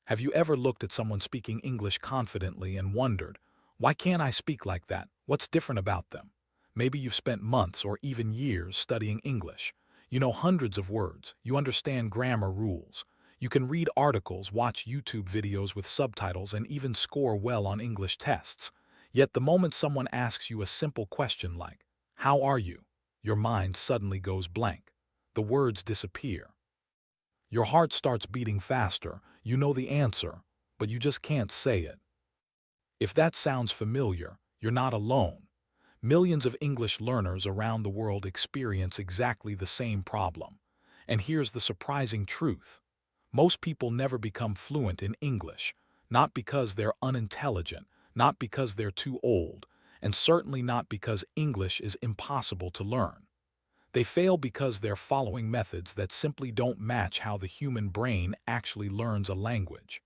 Have you ever looked at someone speaking English confidently and wondered, why can't I speak like that? What's different about them? Maybe you've spent months or even years studying English. You know hundreds of words. You understand grammar rules. You can read articles, watch YouTube videos with subtitles, and even score well on English tests. Yet the moment someone asks you a simple question like, "How are you?" your mind suddenly goes blank. The words disappear. Your heart starts beating faster. You know the answer, but you just can't say it. If that sounds familiar, you're not alone. Millions of English learners around the world experience exactly the same problem. And here's the surprising truth. Most people never become fluent in English, not because they're unintelligent, not because they're too old, and certainly not because English is impossible to learn. They fail because they're following methods that simply don't match how the human brain actually learns a language.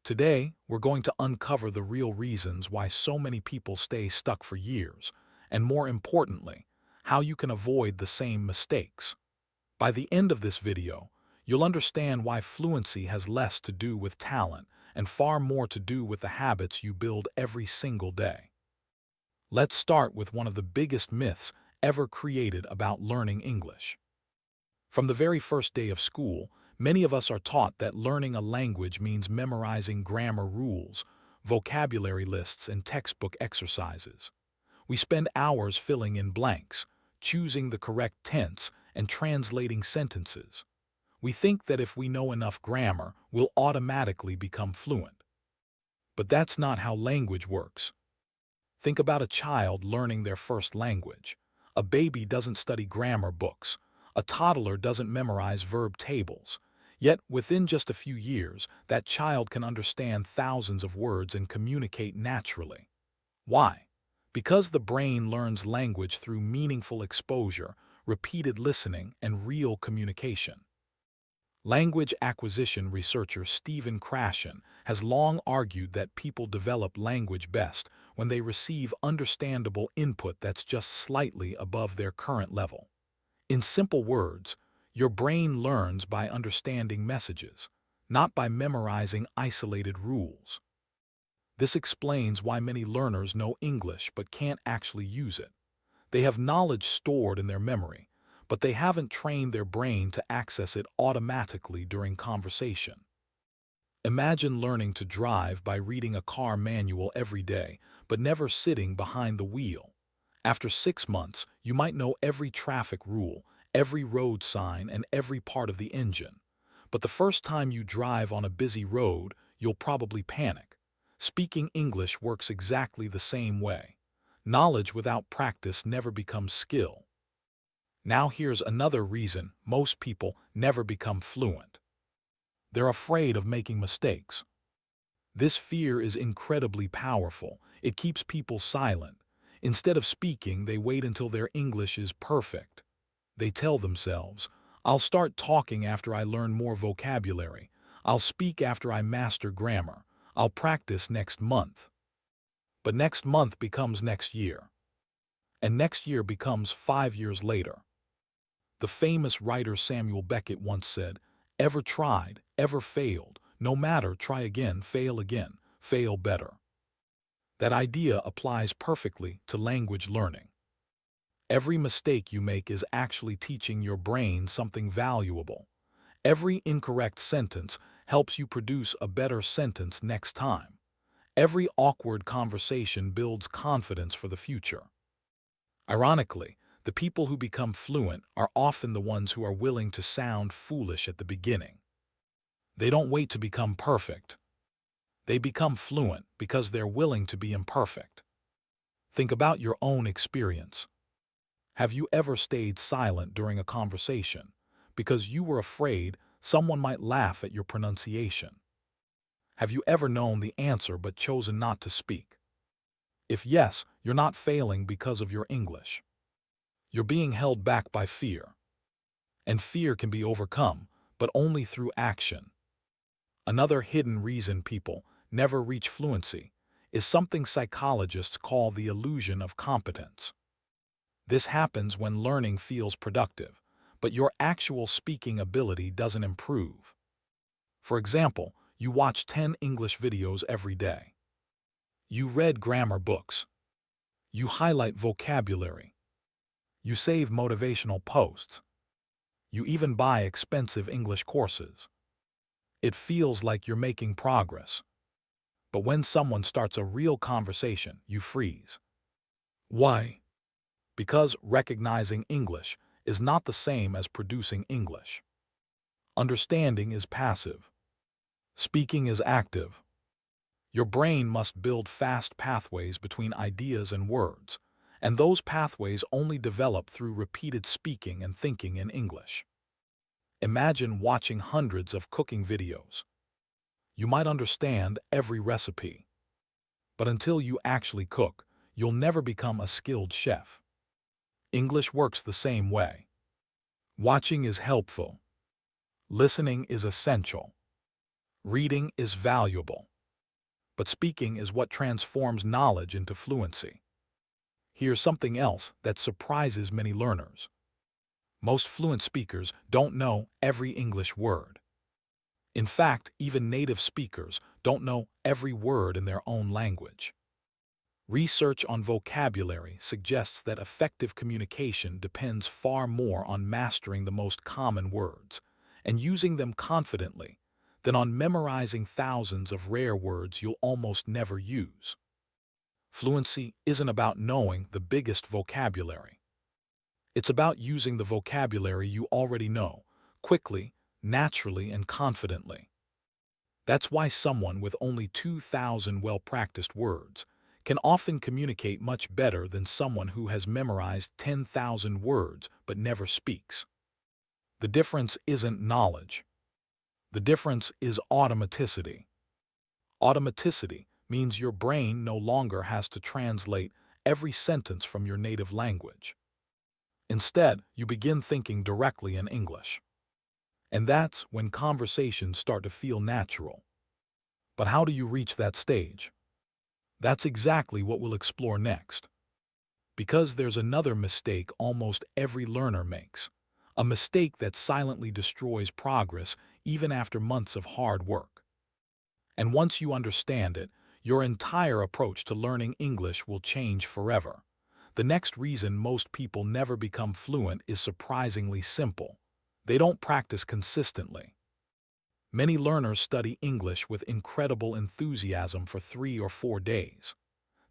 Today, we're going to uncover the real reasons why so many people stay stuck for years, and more importantly, how you can avoid the same mistakes. By the end of this video, you'll understand why fluency has less to do with talent and far more to do with the habits you build every single day. Let's start with one of the biggest myths ever created about learning English. From the very first day of school, many of us are taught that learning a language means memorizing grammar rules, vocabulary lists, and textbook exercises. We spend hours filling in blanks, choosing the correct tense, and translating sentences. We think that if we know enough grammar, we'll automatically become fluent. But that's not how language works. Think about a child learning their first language. A baby doesn't study grammar books. A toddler doesn't memorize verb tables. Yet, within just a few years, that child can understand thousands of words and communicate naturally. Why? Because the brain learns language through meaningful exposure, repeated listening, and real communication. Language acquisition researcher Stephen Krashen has long argued that people develop language best when they receive understandable input that's just slightly above their current level. In simple words, your brain learns by understanding messages, not by memorizing isolated rules. This explains why many learners know English but can't actually use it. They have knowledge stored in their memory, but they haven't trained their brain to access it automatically during conversation. Imagine learning to drive by reading a car manual every day, but never sitting behind the wheel. After 6 months, you might know every traffic rule, every road sign, and every part of the engine. But the first time you drive on a busy road, you'll probably panic. Speaking English works exactly the same way. Knowledge without practice never becomes skill. Now here's another reason most people never become fluent. They're afraid of making mistakes. This fear is incredibly powerful. It keeps people silent. Instead of speaking, they wait until their English is perfect. They tell themselves, "I'll start talking after I learn more vocabulary. I'll speak after I master grammar. I'll practice next month." But next month becomes next year. And next year becomes 5 years later. The famous writer Samuel Beckett once said, "Ever tried, ever failed, no matter, try again, fail better." That idea applies perfectly to language learning. Every mistake you make is actually teaching your brain something valuable. Every incorrect sentence helps you produce a better sentence next time. Every awkward conversation builds confidence for the future. Ironically, the people who become fluent are often the ones who are willing to sound foolish at the beginning. They don't wait to become perfect. They become fluent because they're willing to be imperfect. Think about your own experience. Have you ever stayed silent during a conversation because you were afraid someone might laugh at your pronunciation? Have you ever known the answer but chosen not to speak? If yes, you're not failing because of your English. You're being held back by fear. And fear can be overcome, but only through action. Another hidden reason people never reach fluency is something psychologists call the illusion of competence. This happens when learning feels productive, but your actual speaking ability doesn't improve. For example, You watch 10 English videos every day. You read grammar books. You highlight vocabulary. You save motivational posts. You even buy expensive English courses. It feels like you're making progress. But when someone starts a real conversation, you freeze. Why? Because recognizing English is not the same as producing English. Understanding is passive. Speaking is active. Your brain must build fast pathways between ideas and words, and those pathways only develop through repeated speaking and thinking in English. Imagine watching hundreds of cooking videos. You might understand every recipe, but until you actually cook, you'll never become a skilled chef. English works the same way. Watching is helpful. Listening is essential. Reading is valuable. But speaking is what transforms knowledge into fluency. Here's something else that surprises many learners. Most fluent speakers don't know every English word. In fact, even native speakers don't know every word in their own language. Research on vocabulary suggests that effective communication depends far more on mastering the most common words and using them confidently than on memorizing thousands of rare words you'll almost never use. Fluency isn't about knowing the biggest vocabulary. It's about using the vocabulary you already know, quickly, naturally, and confidently. That's why someone with only 2,000 well-practiced words can often communicate much better than someone who has memorized 10,000 words but never speaks. The difference isn't knowledge. The difference is automaticity. Automaticity means your brain no longer has to translate every sentence from your native language. Instead, you begin thinking directly in English. And that's when conversations start to feel natural. But how do you reach that stage? That's exactly what we'll explore next. Because there's another mistake almost every learner makes. A mistake that silently destroys progress even after months of hard work. And once you understand it, your entire approach to learning English will change forever. The next reason most people never become fluent is surprisingly simple. They don't practice consistently. Many learners study English with incredible enthusiasm for 3 or 4 days.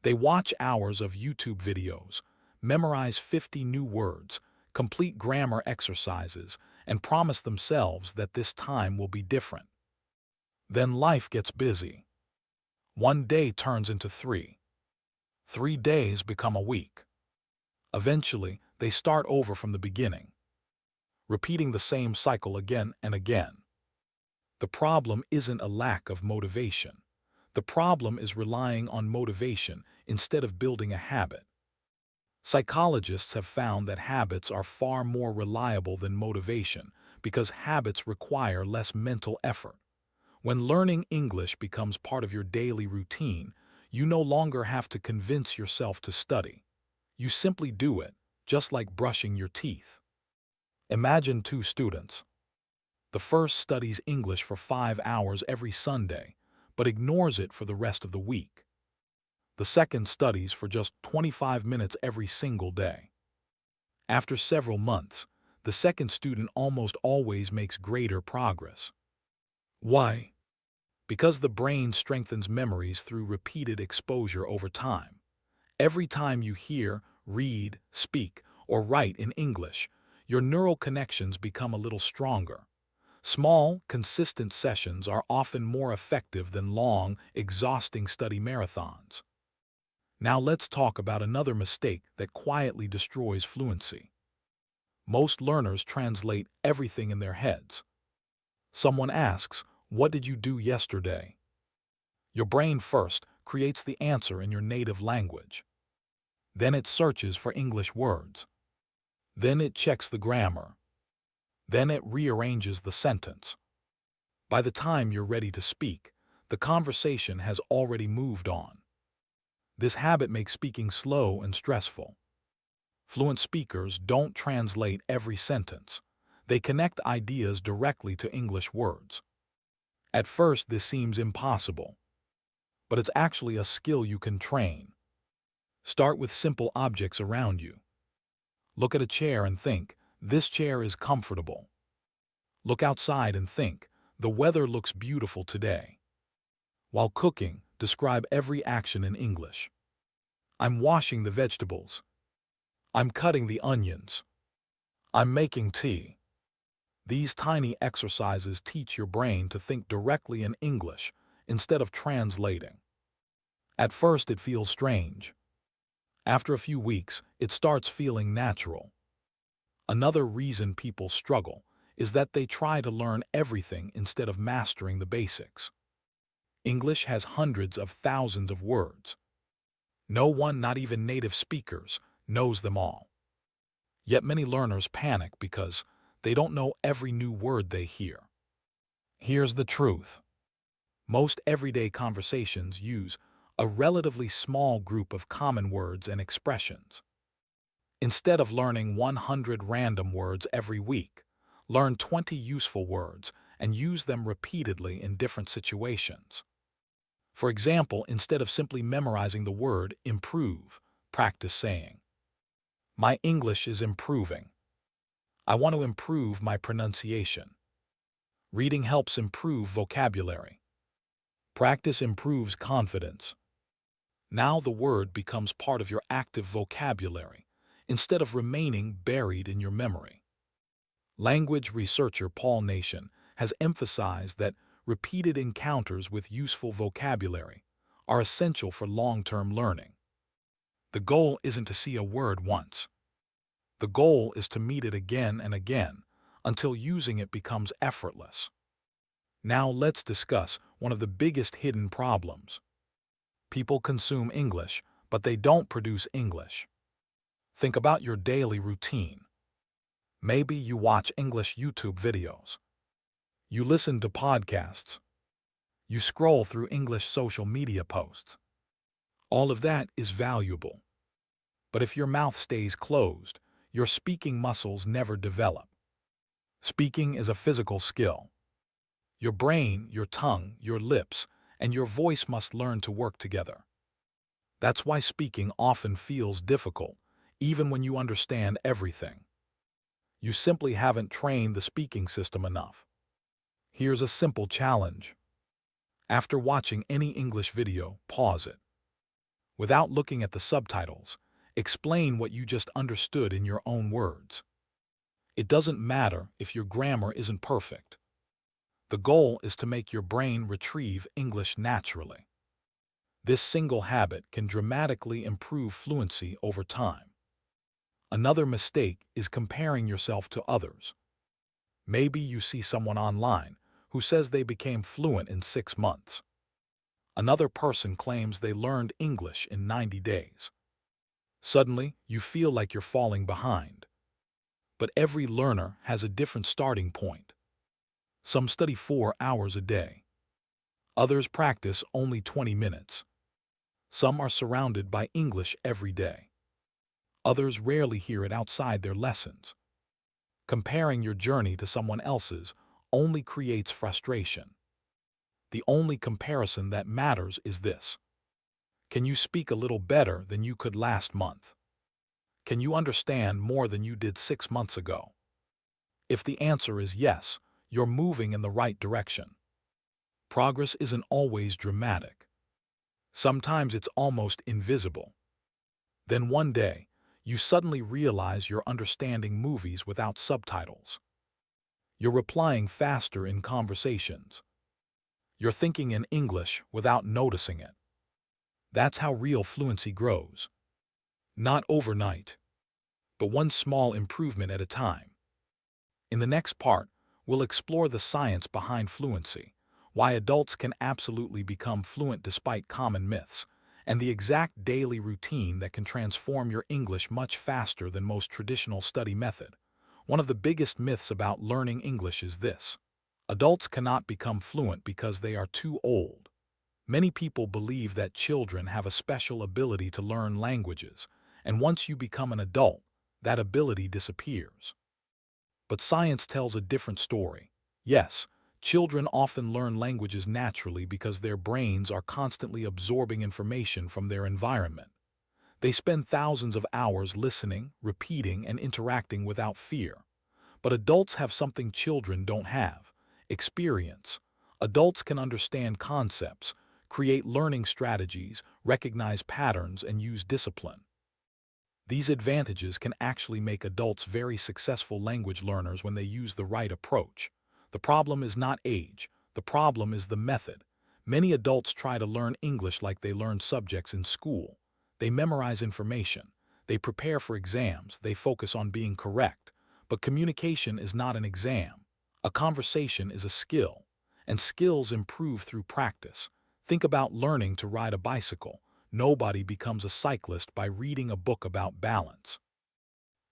They watch hours of YouTube videos, memorize 50 new words, complete grammar exercises, and promise themselves that this time will be different. Then life gets busy. 1 day turns into 3. 3 days become a week. Eventually, they start over from the beginning, repeating the same cycle again and again. The problem isn't a lack of motivation. The problem is relying on motivation instead of building a habit. Psychologists have found that habits are far more reliable than motivation because habits require less mental effort. When learning English becomes part of your daily routine, you no longer have to convince yourself to study. You simply do it, just like brushing your teeth. Imagine 2 students. The first studies English for 5 hours every Sunday, but ignores it for the rest of the week. The second studies for just 25 minutes every single day. After several months, the second student almost always makes greater progress. Why? Because the brain strengthens memories through repeated exposure over time. Every time you hear, read, speak, or write in English, your neural connections become a little stronger. Small, consistent sessions are often more effective than long, exhausting study marathons. Now let's talk about another mistake that quietly destroys fluency. Most learners translate everything in their heads. Someone asks, "What did you do yesterday?" Your brain first creates the answer in your native language. Then it searches for English words. Then it checks the grammar. Then it rearranges the sentence. By the time you're ready to speak, the conversation has already moved on. This habit makes speaking slow and stressful. Fluent speakers don't translate every sentence. They connect ideas directly to English words. At first, this seems impossible, but it's actually a skill you can train. Start with simple objects around you. Look at a chair and think, this chair is comfortable. Look outside and think, the weather looks beautiful today. While cooking, describe every action in English. I'm washing the vegetables. I'm cutting the onions. I'm making tea. These tiny exercises teach your brain to think directly in English instead of translating. At first, it feels strange. After a few weeks, it starts feeling natural. Another reason people struggle is that they try to learn everything instead of mastering the basics. English has hundreds of thousands of words. No one, not even native speakers, knows them all. Yet many learners panic because they don't know every new word they hear. Here's the truth. Most everyday conversations use a relatively small group of common words and expressions. Instead of learning 100 random words every week, learn 20 useful words and use them repeatedly in different situations. For example, instead of simply memorizing the word improve, practice saying, my English is improving. I want to improve my pronunciation. Reading helps improve vocabulary. Practice improves confidence. Now the word becomes part of your active vocabulary, instead of remaining buried in your memory. Language researcher Paul Nation has emphasized that repeated encounters with useful vocabulary are essential for long-term learning. The goal isn't to see a word once. The goal is to meet it again and again until using it becomes effortless. Now let's discuss one of the biggest hidden problems. People consume English, but they don't produce English. Think about your daily routine. Maybe you watch English YouTube videos. You listen to podcasts. You scroll through English social media posts. All of that is valuable. But if your mouth stays closed, your speaking muscles never develop. Speaking is a physical skill. Your brain, your tongue, your lips, and your voice must learn to work together. That's why speaking often feels difficult, even when you understand everything. You simply haven't trained the speaking system enough. Here's a simple challenge. After watching any English video, pause it. Without looking at the subtitles, explain what you just understood in your own words. It doesn't matter if your grammar isn't perfect. The goal is to make your brain retrieve English naturally. This single habit can dramatically improve fluency over time. Another mistake is comparing yourself to others. Maybe you see someone online who says they became fluent in 6 months. Another person claims they learned English in 90 days. Suddenly, you feel like you're falling behind. But every learner has a different starting point. Some study 4 hours a day. Others practice only 20 minutes. Some are surrounded by English every day. Others rarely hear it outside their lessons. Comparing your journey to someone else's only creates frustration. The only comparison that matters is this. Can you speak a little better than you could last month? Can you understand more than you did 6 months ago? If the answer is yes, you're moving in the right direction. Progress isn't always dramatic. Sometimes it's almost invisible. Then one day, you suddenly realize you're understanding movies without subtitles. You're replying faster in conversations. You're thinking in English without noticing it. That's how real fluency grows. Not overnight, but one small improvement at a time. In the next part, we'll explore the science behind fluency, why adults can absolutely become fluent despite common myths, and the exact daily routine that can transform your English much faster than most traditional study method. One of the biggest myths about learning English is this. Adults cannot become fluent because they are too old. Many people believe that children have a special ability to learn languages, and once you become an adult, that ability disappears. But science tells a different story. Yes, Children often learn languages naturally because their brains are constantly absorbing information from their environment. They spend thousands of hours listening, repeating, and interacting without fear. But adults have something children don't have: experience. Adults can understand concepts, create learning strategies, recognize patterns, and use discipline. These advantages can actually make adults very successful language learners when they use the right approach. The problem is not age. The problem is the method. Many adults try to learn English like they learn subjects in school. They memorize information. They prepare for exams. They focus on being correct. But communication is not an exam. A conversation is a skill, and skills improve through practice. Think about learning to ride a bicycle. Nobody becomes a cyclist by reading a book about balance.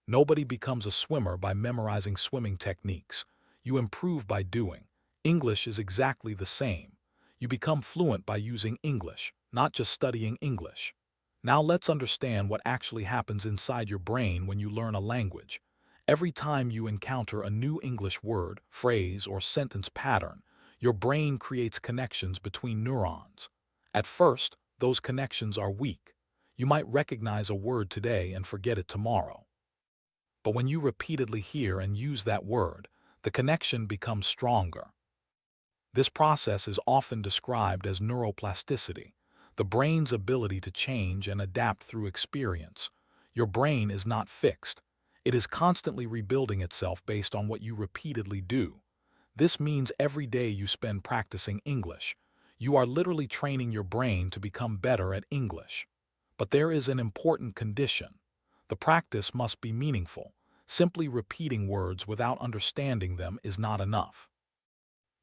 Nobody becomes a swimmer by memorizing swimming techniques. You improve by doing. English is exactly the same. You become fluent by using English, not just studying English. Now let's understand what actually happens inside your brain when you learn a language. Every time you encounter a new English word, phrase, or sentence pattern, your brain creates connections between neurons. At first, those connections are weak. You might recognize a word today and forget it tomorrow. But when you repeatedly hear and use that word, the connection becomes stronger. This process is often described as neuroplasticity, the brain's ability to change and adapt through experience. Your brain is not fixed. It is constantly rebuilding itself based on what you repeatedly do. This means every day you spend practicing English, you are literally training your brain to become better at English. But there is an important condition. The practice must be meaningful. Simply repeating words without understanding them is not enough.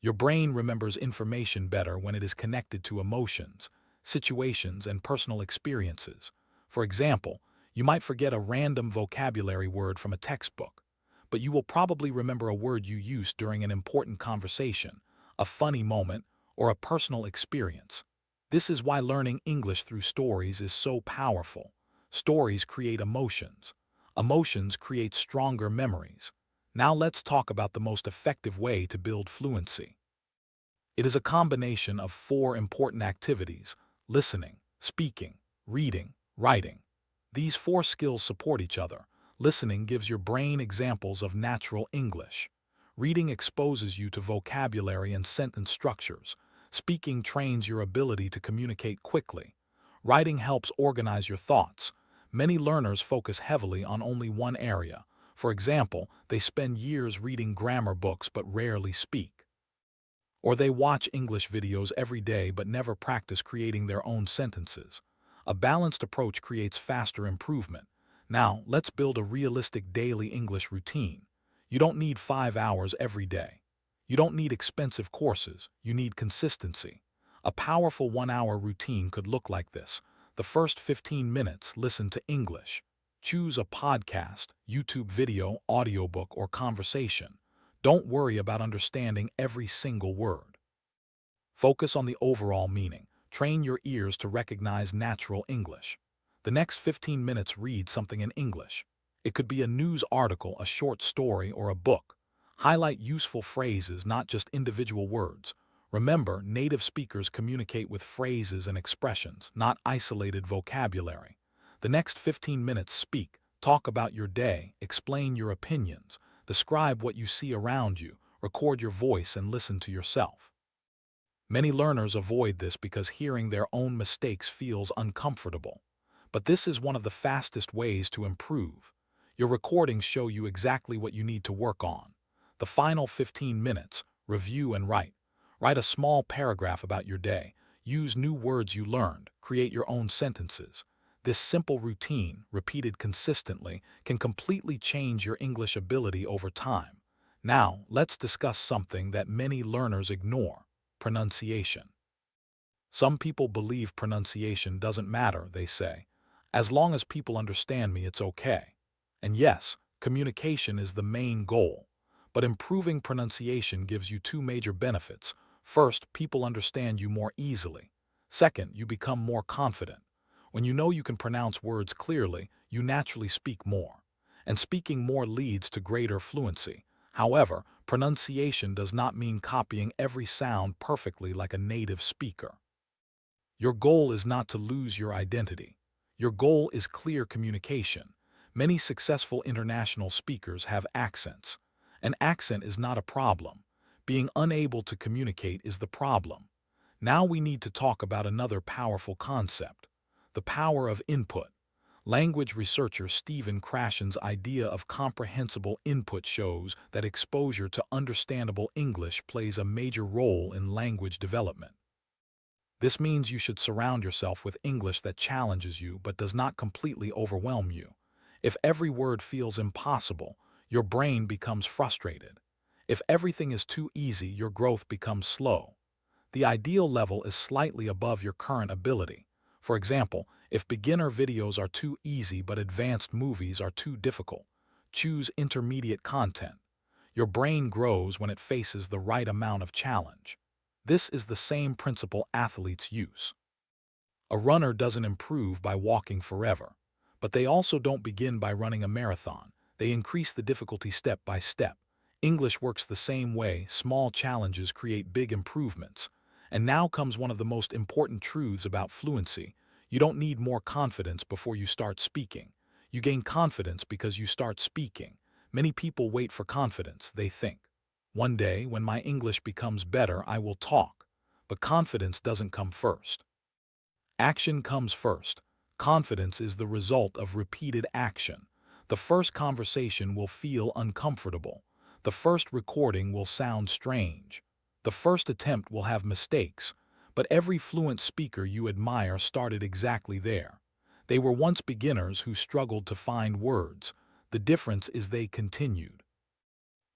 Your brain remembers information better when it is connected to emotions, situations, and personal experiences. For example, you might forget a random vocabulary word from a textbook, but you will probably remember a word you used during an important conversation, a funny moment, or a personal experience. This is why learning English through stories is so powerful. Stories create emotions. Emotions create stronger memories. Now let's talk about the most effective way to build fluency. It is a combination of 4 important activities: listening, speaking, reading, writing. These 4 skills support each other. Listening gives your brain examples of natural English. Reading exposes you to vocabulary and sentence structures. Speaking trains your ability to communicate quickly. Writing helps organize your thoughts. Many learners focus heavily on only one area. For example, they spend years reading grammar books but rarely speak. Or they watch English videos every day but never practice creating their own sentences. A balanced approach creates faster improvement. Now, let's build a realistic daily English routine. You don't need 5 hours every day. You don't need expensive courses. You need consistency. A powerful 1-hour routine could look like this. The first 15 minutes, listen to English. Choose a podcast, YouTube video, audiobook, or conversation. Don't worry about understanding every single word. Focus on the overall meaning. Train your ears to recognize natural English. The next 15 minutes, read something in English. It could be a news article, a short story, or a book. Highlight useful phrases, not just individual words. Remember, native speakers communicate with phrases and expressions, not isolated vocabulary. The next 15 minutes, speak. Talk about your day, explain your opinions, describe what you see around you, record your voice, and listen to yourself. Many learners avoid this because hearing their own mistakes feels uncomfortable. But this is one of the fastest ways to improve. Your recordings show you exactly what you need to work on. The final 15 minutes, review and write. Write a small paragraph about your day. Use new words you learned. Create your own sentences. This simple routine, repeated consistently, can completely change your English ability over time. Now, let's discuss something that many learners ignore: pronunciation. Some people believe pronunciation doesn't matter, they say. As long as people understand me, it's okay. And yes, communication is the main goal. But improving pronunciation gives you 2 major benefits. First, people understand you more easily. Second, you become more confident. When you know you can pronounce words clearly, you naturally speak more. And speaking more leads to greater fluency. However, Pronunciation does not mean copying every sound perfectly like a native speaker. Your goal is not to lose your identity. Your goal is clear communication. Many successful international speakers have accents. An accent is not a problem. Being unable to communicate is the problem. Now we need to talk about another powerful concept: the power of input. Language researcher Stephen Krashen's idea of comprehensible input shows that exposure to understandable English plays a major role in language development. This means you should surround yourself with English that challenges you but does not completely overwhelm you. If every word feels impossible, your brain becomes frustrated. If everything is too easy, your growth becomes slow. The ideal level is slightly above your current ability. For example, if beginner videos are too easy but advanced movies are too difficult, choose intermediate content. Your brain grows when it faces the right amount of challenge. This is the same principle athletes use. A runner doesn't improve by walking forever, but they also don't begin by running a marathon. They increase the difficulty step by step. English works the same way. Small challenges create big improvements. And now comes one of the most important truths about fluency. You don't need more confidence before you start speaking. You gain confidence because you start speaking. Many people wait for confidence. They think, one day, when my English becomes better, I will talk. But confidence doesn't come first. Action comes first. Confidence is the result of repeated action. The first conversation will feel uncomfortable. The first recording will sound strange. The first attempt will have mistakes. But every fluent speaker you admire started exactly there. They were once beginners who struggled to find words. The difference is they continued.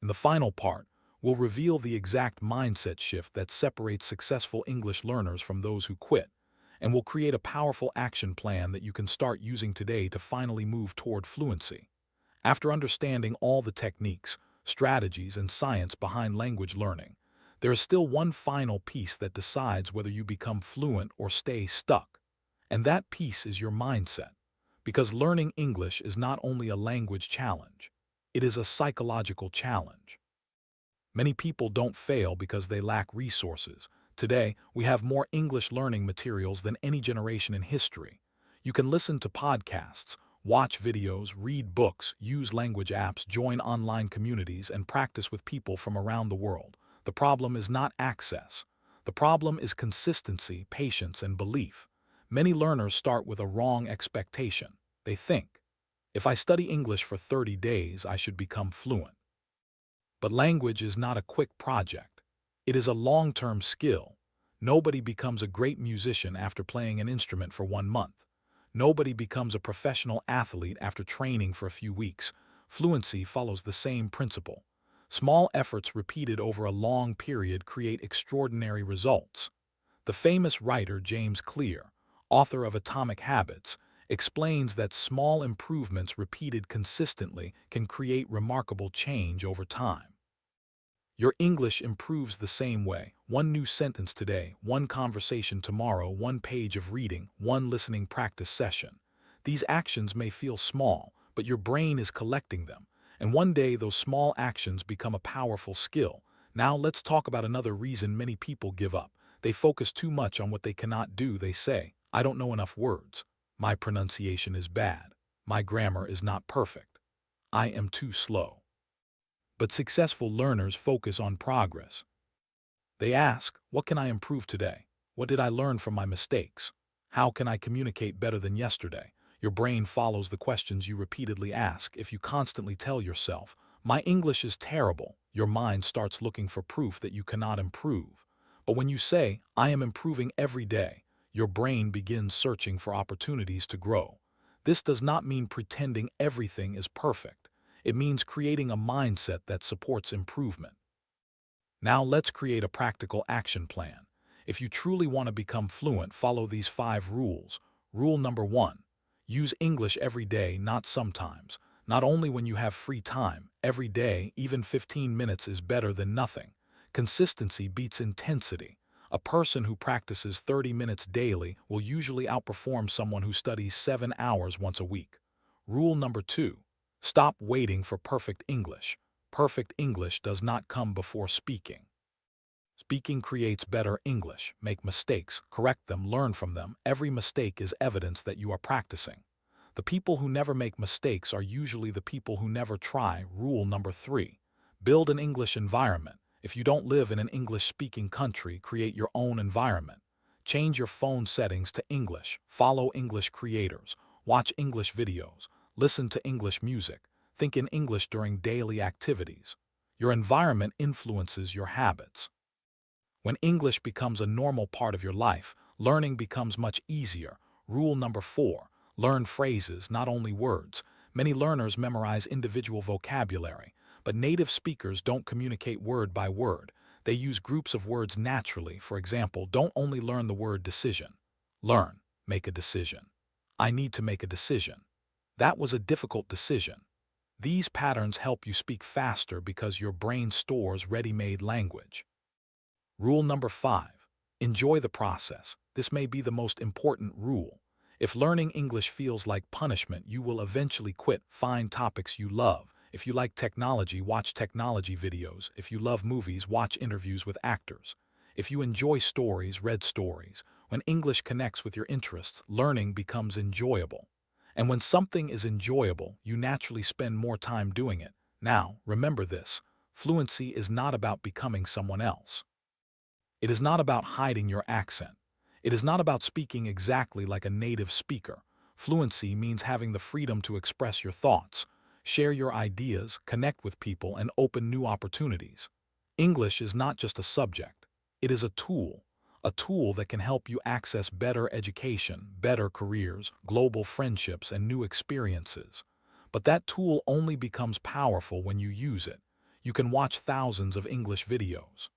In the final part, we'll reveal the exact mindset shift that separates successful English learners from those who quit, and we'll create a powerful action plan that you can start using today to finally move toward fluency. After understanding all the techniques, strategies, and science behind language learning, there is still one final piece that decides whether you become fluent or stay stuck. And that piece is your mindset. Because learning English is not only a language challenge, it is a psychological challenge. Many people don't fail because they lack resources. Today, we have more English learning materials than any generation in history. You can listen to podcasts, watch videos, read books, use language apps, join online communities, and practice with people from around the world. The problem is not access. The problem is consistency, patience, and belief. Many learners start with a wrong expectation. They think, if I study English for 30 days, I should become fluent. But language is not a quick project. It is a long-term skill. Nobody becomes a great musician after playing an instrument for 1 month. Nobody becomes a professional athlete after training for a few weeks. Fluency follows the same principle. Small efforts repeated over a long period create extraordinary results. The famous writer James Clear, author of Atomic Habits, explains that small improvements repeated consistently can create remarkable change over time. Your English improves the same way. One new sentence today, one conversation tomorrow, one page of reading, one listening practice session. These actions may feel small, but your brain is collecting them. And one day those small actions become a powerful skill. Now let's talk about another reason many people give up. They focus too much on what they cannot do. They say, I don't know enough words. My pronunciation is bad. My grammar is not perfect. I am too slow. But successful learners focus on progress. They ask, what can I improve today? What did I learn from my mistakes? How can I communicate better than yesterday? Your brain follows the questions you repeatedly ask. If you constantly tell yourself, my English is terrible, your mind starts looking for proof that you cannot improve. But when you say, I am improving every day, your brain begins searching for opportunities to grow. This does not mean pretending everything is perfect. It means creating a mindset that supports improvement. Now let's create a practical action plan. If you truly want to become fluent, follow these 5 rules. Rule number 1. Use English every day, not sometimes. Not only when you have free time, every day, even 15 minutes is better than nothing. Consistency beats intensity. A person who practices 30 minutes daily will usually outperform someone who studies 7 hours once a week. Rule number 2. Stop waiting for perfect English. Perfect English does not come before speaking. Speaking creates better English. Make mistakes, correct them, learn from them. Every mistake is evidence that you are practicing. The people who never make mistakes are usually the people who never try. Rule number 3. Build an English environment. If you don't live in an English-speaking country, create your own environment. Change your phone settings to English. Follow English creators. Watch English videos. Listen to English music. Think in English during daily activities. Your environment influences your habits. When English becomes a normal part of your life, learning becomes much easier. Rule number 4. Learn phrases, not only words. Many learners memorize individual vocabulary, but native speakers don't communicate word by word. They use groups of words naturally. For example, don't only learn the word decision. Learn, make a decision. I need to make a decision. That was a difficult decision. These patterns help you speak faster because your brain stores ready-made language. Rule number 5. Enjoy the process. This may be the most important rule. If learning English feels like punishment, you will eventually quit. Find topics you love. If you like technology, watch technology videos. If you love movies, watch interviews with actors. If you enjoy stories, read stories. When English connects with your interests, learning becomes enjoyable. And when something is enjoyable, you naturally spend more time doing it. Now, remember this. Fluency is not about becoming someone else. It is not about hiding your accent. It is not about speaking exactly like a native speaker. Fluency means having the freedom to express your thoughts, share your ideas, connect with people, and open new opportunities. English is not just a subject. It is a tool that can help you access better education, better careers, global friendships, and new experiences. But that tool only becomes powerful when you use it. You can watch thousands of English videos.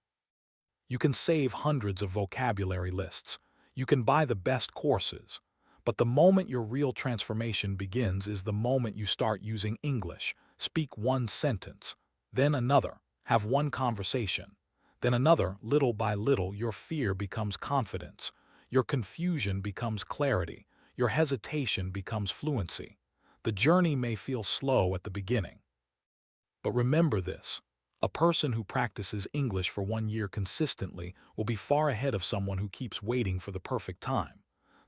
You can save hundreds of vocabulary lists. You can buy the best courses. But the moment your real transformation begins is the moment you start using English. Speak one sentence, then another. Have one conversation, then another. Little by little, your fear becomes confidence. Your confusion becomes clarity. Your hesitation becomes fluency. The journey may feel slow at the beginning. But remember this. A person who practices English for 1 year consistently will be far ahead of someone who keeps waiting for the perfect time.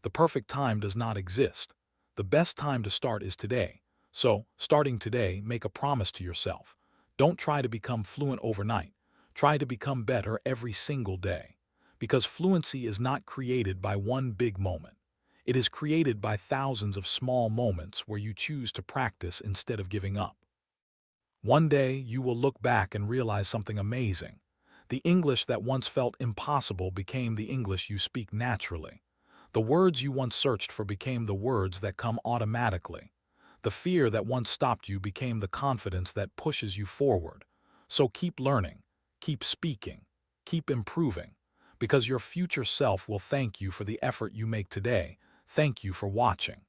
The perfect time does not exist. The best time to start is today. So, starting today, make a promise to yourself. Don't try to become fluent overnight. Try to become better every single day. Because fluency is not created by one big moment. It is created by thousands of small moments where you choose to practice instead of giving up. One day, you will look back and realize something amazing. The English that once felt impossible became the English you speak naturally. The words you once searched for became the words that come automatically. The fear that once stopped you became the confidence that pushes you forward. So keep learning, keep speaking, keep improving, because your future self will thank you for the effort you make today. Thank you for watching.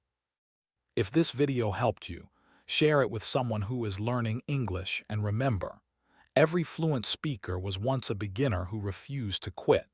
If this video helped you, share it with someone who is learning English, and remember, every fluent speaker was once a beginner who refused to quit.